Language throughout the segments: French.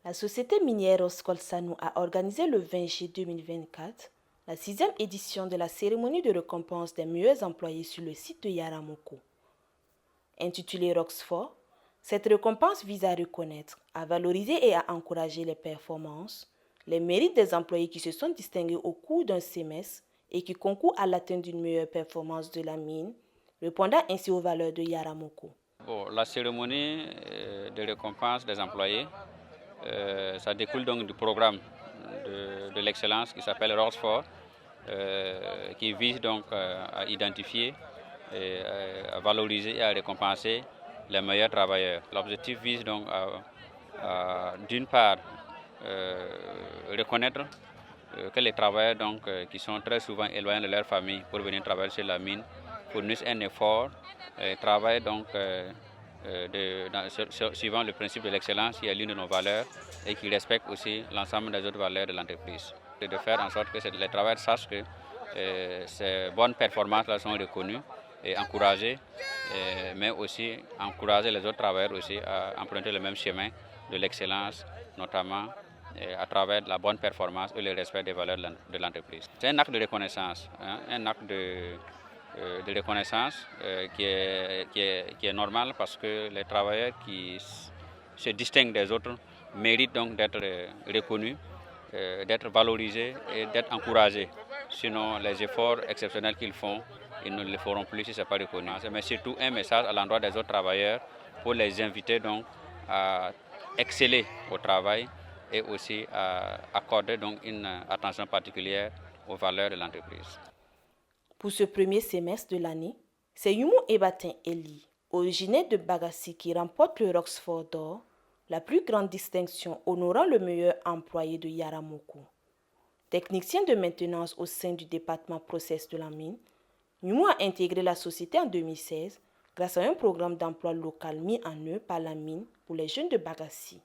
La société minière Roscolsano a organisé le 20 juillet 2024 la 6e édition de la cérémonie de récompense des meilleurs employés sur le site de Yaramoko. Intitulée Roxfort, cette récompense vise à reconnaître, à valoriser et à encourager les performances, les mérites des employés qui se sont distingués au cours d'un semestre et qui concourent à l'atteinte d'une meilleure performance de la mine, répondant ainsi aux valeurs de Yaramoko. La cérémonie de récompense des employés, ça découle donc du programme de l'excellence qui s'appelle Roxfort, qui vise donc à identifier, et à valoriser et à récompenser les meilleurs travailleurs. L'objectif vise donc à d'une part, reconnaître que les travailleurs donc, qui sont très souvent éloignés de leur famille pour venir travailler sur la mine fournissent un effort et travaillent donc suivant le principe de l'excellence qui est l'une de nos valeurs et qui respecte aussi l'ensemble des autres valeurs de l'entreprise. Et de faire en sorte que les travailleurs sachent que ces bonnes performances-là sont reconnues et encouragées, mais aussi encourager les autres travailleurs aussi à emprunter le même chemin de l'excellence, notamment à travers la bonne performance et le respect des valeurs de l'entreprise. C'est un acte de reconnaissance, un acte de reconnaissance qui est normal parce que les travailleurs qui se distinguent des autres méritent donc d'être reconnus, d'être valorisés et d'être encouragés. Sinon, les efforts exceptionnels qu'ils font, ils ne le feront plus si ce n'est pas reconnu. Mais surtout un message à l'endroit des autres travailleurs pour les inviter donc à exceller au travail et aussi à accorder donc une attention particulière aux valeurs de l'entreprise. Pour ce premier semestre de l'année, c'est Yumu Ebatin Eli, originaire de Bagassi, qui remporte le Roxfort d'or, la plus grande distinction honorant le meilleur employé de Yaramoko. Technicien de maintenance au sein du département process de la mine, Yumu a intégré la société en 2016 grâce à un programme d'emploi local mis en œuvre par la mine pour les jeunes de Bagassi.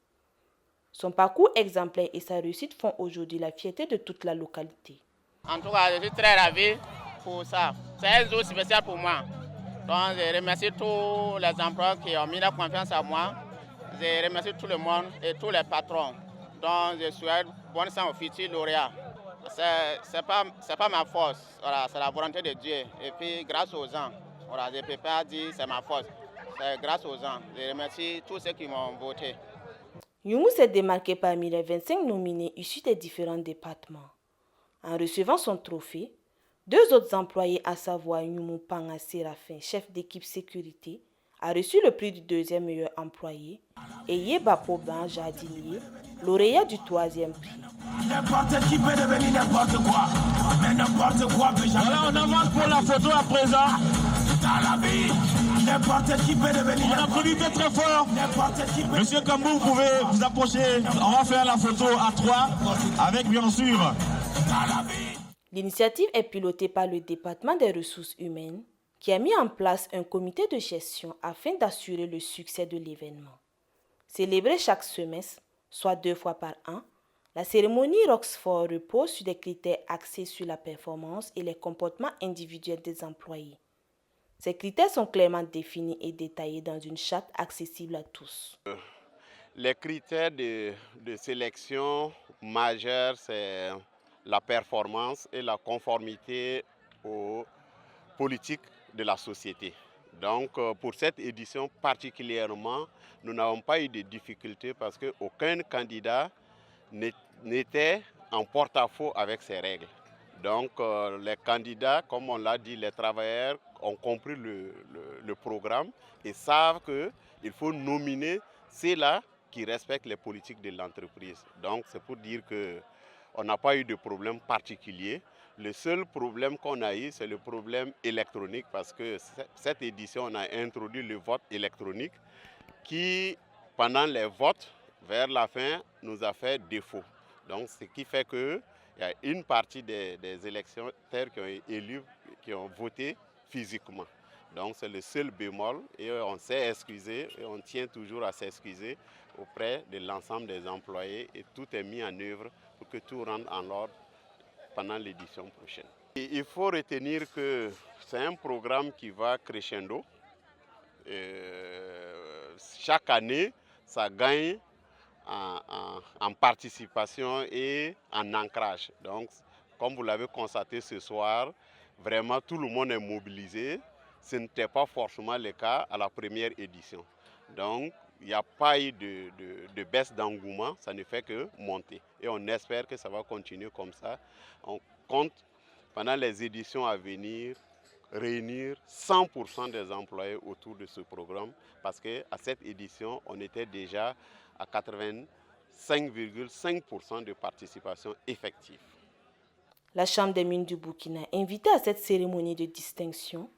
Son parcours exemplaire et sa réussite font aujourd'hui la fierté de toute la localité. En tout cas, je suis très ravi pour ça. C'est un jour spécial pour moi. Donc, je remercie tous les employeurs qui ont mis la confiance en moi. Je remercie tout le monde et tous les patrons. Donc, je souhaite bonne chance aux futurs lauréats. C'est pas ma force, voilà, c'est la volonté de Dieu. Et puis, grâce aux gens, voilà, je ne peux pas dire que c'est ma force. C'est grâce aux gens. Je remercie tous ceux qui m'ont voté. Yumu s'est démarqué parmi les 25 nominés issus des différents départements. En recevant son trophée, deux autres employés, à savoir Yumu Panga Séraphin, chef d'équipe sécurité, a reçu le prix du deuxième meilleur employé, et Yeba Poban, jardinier, lauréat du troisième prix. N'importe qui peut devenir n'importe quoi, mais n'importe quoi peut jamais. Voilà, on avance pour la photo à présent. Dans la vie, n'importe qui peut devenir. On applaudit très fort. Monsieur Kambou, vous pouvez vous approcher. On va faire la photo à trois, avec bien sûr. L'initiative est pilotée par le département des ressources humaines, qui a mis en place un comité de gestion afin d'assurer le succès de l'événement. Célébrée chaque semestre, soit 2 fois par an, la cérémonie Roxfort repose sur des critères axés sur la performance et les comportements individuels des employés. Ces critères sont clairement définis et détaillés dans une charte accessible à tous. Les critères de sélection majeurs, c'est la performance et la conformité aux politiques de la société. Donc pour cette édition particulièrement, nous n'avons pas eu de difficultés parce qu'aucun candidat n'était en porte-à-faux avec ces règles. Donc les candidats, comme on l'a dit, les travailleurs ont compris le programme et savent qu'il faut nominer ceux-là qui respectent les politiques de l'entreprise. Donc c'est pour dire qu'on n'a pas eu de problème particulier. Le seul problème qu'on a eu, c'est le problème électronique parce que cette édition, on a introduit le vote électronique qui, pendant les votes, vers la fin, nous a fait défaut. Donc ce qui fait qu'il y a une partie des électeurs qui ont été élus, qui ont voté physiquement. Donc c'est le seul bémol et on s'est excusé et on tient toujours à s'excuser auprès de l'ensemble des employés et tout est mis en œuvre pour que tout rentre en ordre pendant l'édition prochaine. Et il faut retenir que c'est un programme qui va crescendo. Chaque année, ça gagne en en participation et en ancrage. Donc, comme vous l'avez constaté ce soir, vraiment tout le monde est mobilisé. Ce n'était pas forcément le cas à la première édition. Donc, il n'y a pas eu de baisse d'engouement, ça ne fait que monter. Et on espère que ça va continuer comme ça. On compte, pendant les éditions à venir, réunir 100% des employés autour de ce programme, parce qu'à cette édition, on était déjà à 85,5% de participation effective. La Chambre des mines du Burkina, invitée à cette cérémonie de distinction,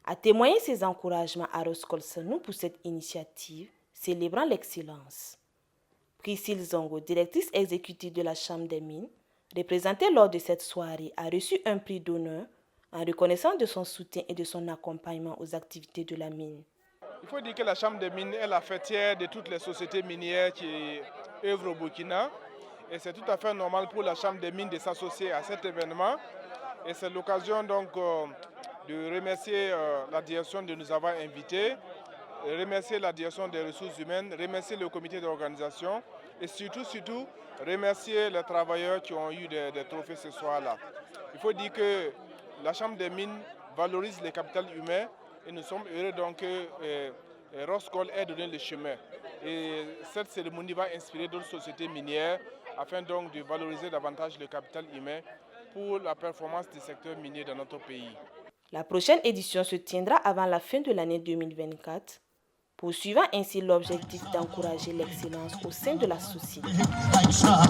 a témoigné ses encouragements à Roscolsanou pour cette initiative célébrant l'excellence. Priscille Zongo, directrice exécutive de la Chambre des mines, représentée lors de cette soirée, a reçu un prix d'honneur en reconnaissance de son soutien et de son accompagnement aux activités de la mine. Il faut dire que la Chambre des mines est la fêtière de toutes les sociétés minières qui œuvrent au Burkina. Et c'est tout à fait normal pour la Chambre des mines de s'associer à cet événement. Et c'est l'occasion donc de remercier la direction de nous avoir invités, remercier la direction des ressources humaines, remercier le comité d'organisation et surtout remercier les travailleurs qui ont eu des trophées ce soir-là. Il faut dire que la Chambre des mines valorise le capital humain et nous sommes heureux donc que Roscol ait donné le chemin. Et cette cérémonie va inspirer d'autres sociétés minières afin donc de valoriser davantage le capital humain pour la performance du secteur minier dans notre pays. La prochaine édition se tiendra avant la fin de l'année 2024, poursuivant ainsi l'objectif d'encourager l'excellence au sein de la société. Aïcha,